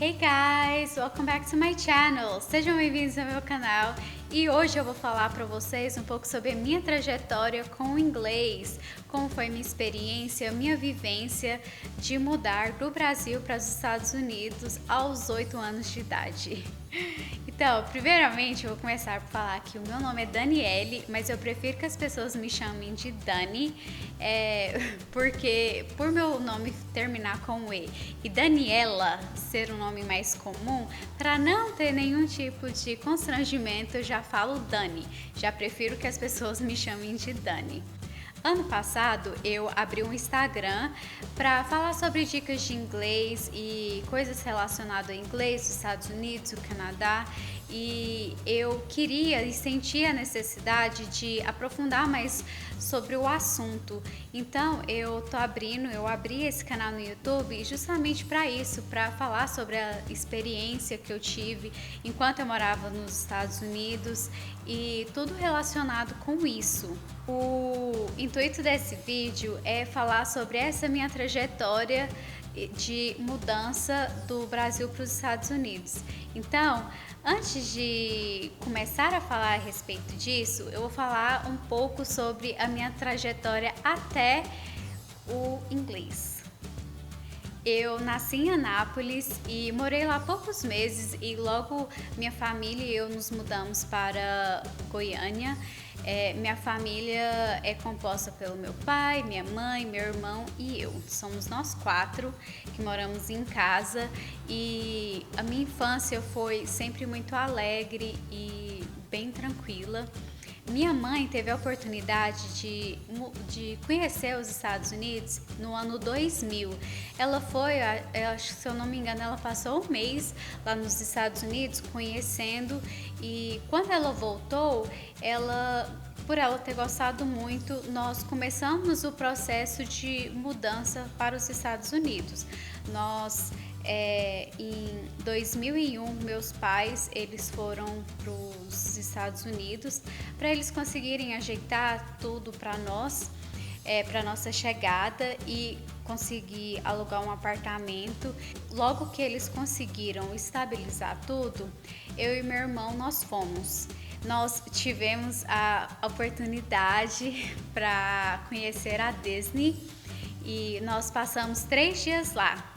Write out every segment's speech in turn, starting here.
Hey guys, welcome back to my channel. Sejam bem-vindos ao meu canal. E hoje eu vou falar para vocês um pouco sobre a minha trajetória com o inglês, como foi minha experiência, minha vivência de mudar do Brasil para os Estados Unidos aos 8 anos de idade. Então, primeiramente eu vou começar por falar que o meu nome é Daniele, mas eu prefiro que as pessoas me chamem de Dani, porque por meu nome terminar com E e Daniela ser um nome mais comum, para não ter nenhum tipo de constrangimento, eu já falo Dani, já prefiro que as pessoas me chamem de Dani. Ano passado eu abri um Instagram para falar sobre dicas de inglês e coisas relacionadas ao inglês dos Estados Unidos, do Canadá, e eu queria e sentia a necessidade de aprofundar mais sobre o assunto. Então eu abri esse canal no YouTube justamente para isso, para falar sobre a experiência que eu tive enquanto eu morava nos Estados Unidos e tudo relacionado com isso. O intuito desse vídeo é falar sobre essa minha trajetória de mudança do Brasil para os Estados Unidos. Então, antes de começar a falar a respeito disso, eu vou falar um pouco sobre a minha trajetória até o inglês. Eu nasci em Anápolis e morei lá poucos meses e logo minha família e eu nos mudamos para Goiânia. Minha família é composta pelo meu pai, minha mãe, meu irmão e eu. Somos nós 4 que moramos em casa e a minha infância foi sempre muito alegre e bem tranquila. Minha mãe teve a oportunidade de conhecer os Estados Unidos no ano 2000. Ela foi, se eu não me engano, ela passou um mês lá nos Estados Unidos conhecendo e quando ela voltou, por ela ter gostado muito, nós começamos o processo de mudança para os Estados Unidos. Em 2001, meus pais eles foram para os Estados Unidos para eles conseguirem ajeitar tudo para nós, para nossa chegada e conseguir alugar um apartamento. Logo que eles conseguiram estabilizar tudo, eu e meu irmão nós fomos. Nós tivemos a oportunidade para conhecer a Disney e nós passamos 3 dias lá.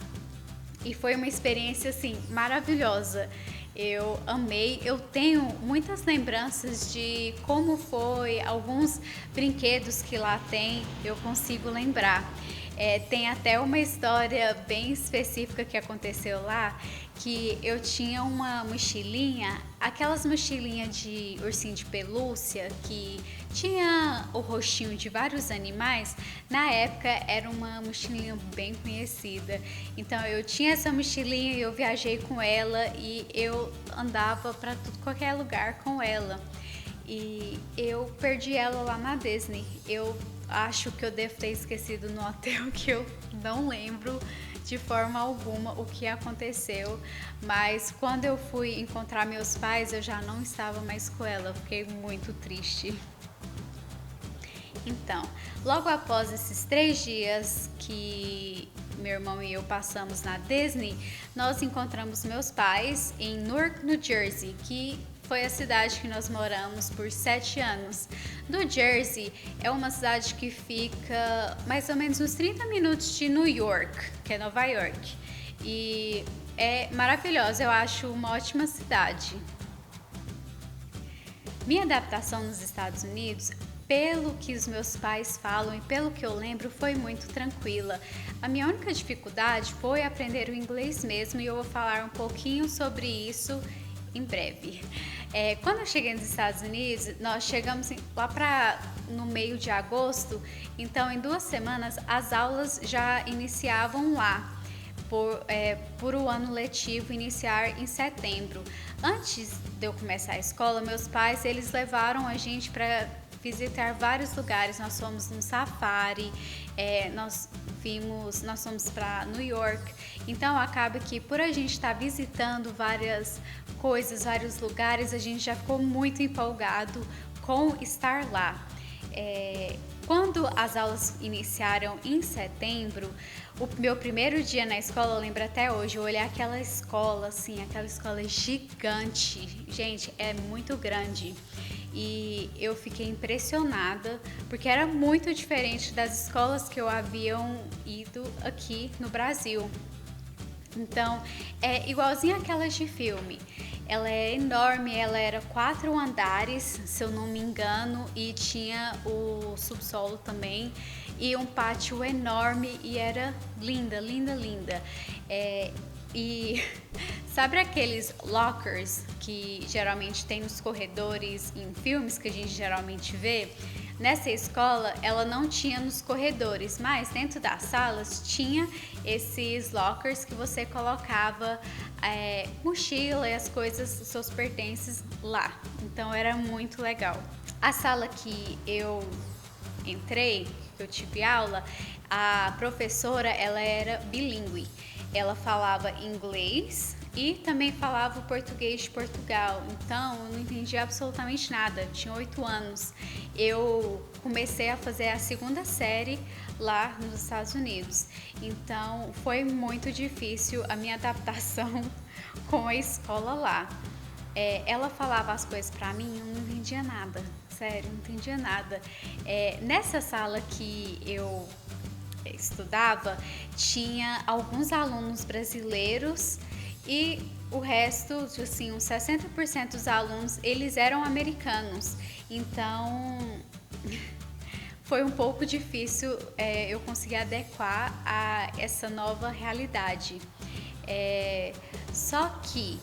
E foi uma experiência assim maravilhosa. Eu amei, eu tenho muitas lembranças de como foi, alguns brinquedos que lá tem, eu consigo lembrar. Tem até uma história bem específica que aconteceu lá, que eu tinha uma mochilinha, aquelas mochilinhas de ursinho de pelúcia que tinha o rostinho de vários animais. Na época era uma mochilinha bem conhecida, então eu tinha essa mochilinha e eu viajei com ela e eu andava para qualquer lugar com ela. E eu perdi ela lá na Disney. Eu acho que eu devo ter esquecido no hotel, que eu não lembro de forma alguma o que aconteceu, mas quando eu fui encontrar meus pais eu já não estava mais com ela, eu fiquei muito triste. Então, logo após esses 3 dias que meu irmão e eu passamos na Disney, nós encontramos meus pais em Newark, New Jersey, que foi a cidade que nós moramos por 7 anos. New Jersey é uma cidade que fica mais ou menos uns 30 minutos de New York, que é Nova York. E é maravilhosa, eu acho uma ótima cidade. Minha adaptação nos Estados Unidos, pelo que os meus pais falam e pelo que eu lembro, foi muito tranquila. A minha única dificuldade foi aprender o inglês mesmo e eu vou falar um pouquinho sobre isso em breve. Quando eu cheguei nos Estados Unidos, nós chegamos lá no meio de agosto, então em 2 semanas as aulas já iniciavam lá, por o ano letivo iniciar em setembro. Antes de eu começar a escola, meus pais eles levaram a gente para visitar vários lugares. Nós fomos no safari, nós fomos para New York. Então acaba que por a gente estar visitando várias coisas, vários lugares, a gente já ficou muito empolgado com estar lá. Quando as aulas iniciaram em setembro, o meu primeiro dia na escola, eu lembro até hoje, eu olhei aquela escola, assim, aquela escola gigante. Gente, é muito grande. E eu fiquei impressionada, porque era muito diferente das escolas que eu haviam ido aqui no Brasil. Então, é igualzinho aquelas de filme. Ela é enorme, ela era 4 andares, se eu não me engano, e tinha o subsolo também e um pátio enorme e era linda, linda, linda. E sabe aqueles lockers que geralmente tem nos corredores em filmes que a gente geralmente vê? Nessa escola, ela não tinha nos corredores, mas dentro das salas tinha esses lockers que você colocava mochila e as coisas, os seus pertences lá. Então era muito legal. A sala que eu entrei, que eu tive aula, a professora ela era bilíngue. Ela falava inglês e também falava o português de Portugal. Então eu não entendi absolutamente nada. Eu tinha 8 anos. Eu comecei a fazer a 2ª série lá nos Estados Unidos. Então foi muito difícil a minha adaptação com a escola lá. Ela falava as coisas pra mim, eu não entendia nada. Sério, não entendia nada. Nessa sala que eu estudava, tinha alguns alunos brasileiros e o resto, assim, uns 60% dos alunos, eles eram americanos. Então, foi um pouco difícil eu conseguir adequar a essa nova realidade. Só que,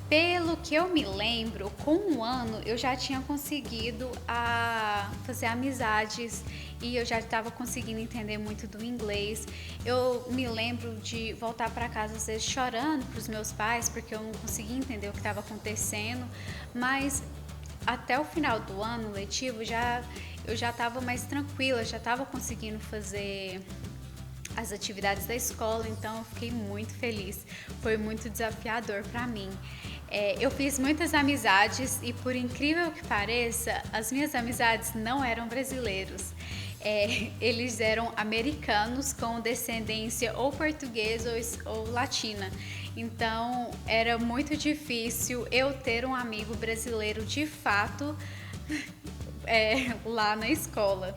pelo que eu me lembro, com 1 ano eu já tinha conseguido fazer amizades e eu já estava conseguindo entender muito do inglês. Eu me lembro de voltar para casa às vezes chorando para os meus pais porque eu não conseguia entender o que estava acontecendo, mas até o final do ano letivo eu já estava mais tranquila, já estava conseguindo fazer as atividades da escola, então eu fiquei muito feliz. Foi muito desafiador para mim. Eu fiz muitas amizades e, por incrível que pareça, as minhas amizades não eram brasileiros. Eles eram americanos com descendência ou portuguesa ou latina. Então era muito difícil eu ter um amigo brasileiro de fato lá na escola.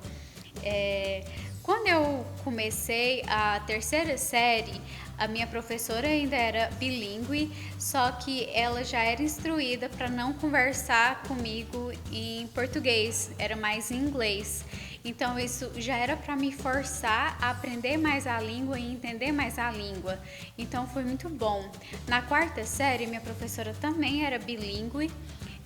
Quando eu comecei a 3ª série, a minha professora ainda era bilíngue, só que ela já era instruída para não conversar comigo em português, era mais em inglês. Então isso já era para me forçar a aprender mais a língua e entender mais a língua. Então foi muito bom. Na 4ª série, minha professora também era bilíngue.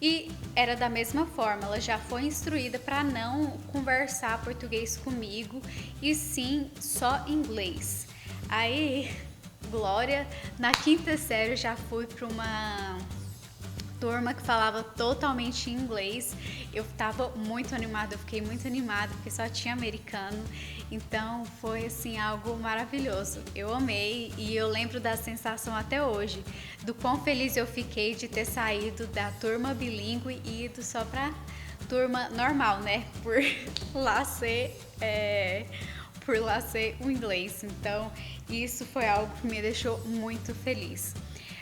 E era da mesma forma, ela já foi instruída para não conversar português comigo e sim só inglês. Aí, glória, na 5ª série eu já fui para uma turma que falava totalmente inglês. Eu estava muito animada, eu fiquei muito animada porque só tinha americano. Então foi assim algo maravilhoso. Eu amei e eu lembro da sensação até hoje do quão feliz eu fiquei de ter saído da turma bilíngue e ido só para turma normal, né? Por lá ser o inglês. Então isso foi algo que me deixou muito feliz.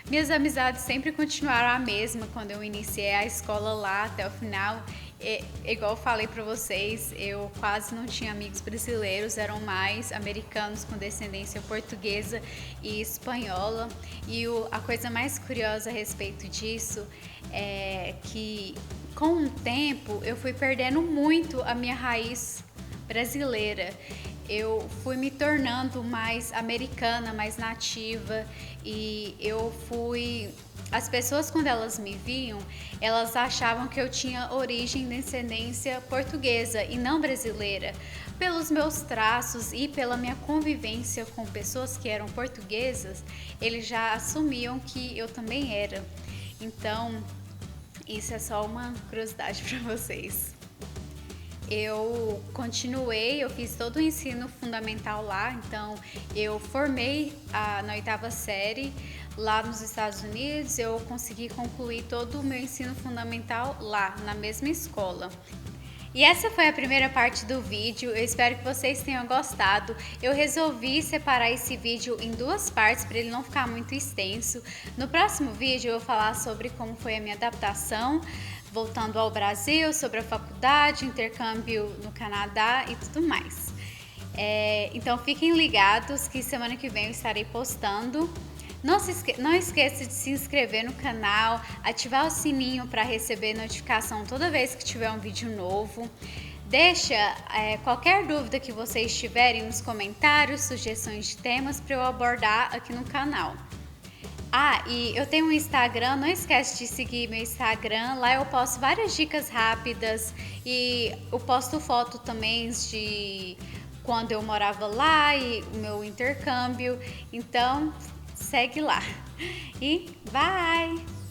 Minhas amizades sempre continuaram a mesma quando eu iniciei a escola lá até o final. Igual eu falei para vocês, eu quase não tinha amigos brasileiros, eram mais americanos com descendência portuguesa e espanhola. E a coisa mais curiosa a respeito disso é que com o tempo eu fui perdendo muito a minha raiz brasileira. Eu fui me tornando mais americana, mais nativa e as pessoas, quando elas me viam, elas achavam que eu tinha origem e descendência portuguesa e não brasileira. Pelos meus traços e pela minha convivência com pessoas que eram portuguesas, eles já assumiam que eu também era. Então, isso é só uma curiosidade para vocês. Eu continuei, eu fiz todo o ensino fundamental lá, então eu formei na 8ª série lá nos Estados Unidos, eu consegui concluir todo o meu ensino fundamental lá, na mesma escola. E essa foi a primeira parte do vídeo, eu espero que vocês tenham gostado. Eu resolvi separar esse vídeo em duas partes para ele não ficar muito extenso. No próximo vídeo eu vou falar sobre como foi a minha adaptação, voltando ao Brasil, sobre a faculdade, intercâmbio no Canadá e tudo mais. Então fiquem ligados que semana que vem eu estarei postando. Não esqueça de se inscrever no canal, ativar o sininho para receber notificação toda vez que tiver um vídeo novo. Deixa qualquer dúvida que vocês tiverem nos comentários, sugestões de temas para eu abordar aqui no canal. E eu tenho um Instagram, não esquece de seguir meu Instagram, lá eu posto várias dicas rápidas e eu posto foto também de quando eu morava lá e o meu intercâmbio, então segue lá e bye!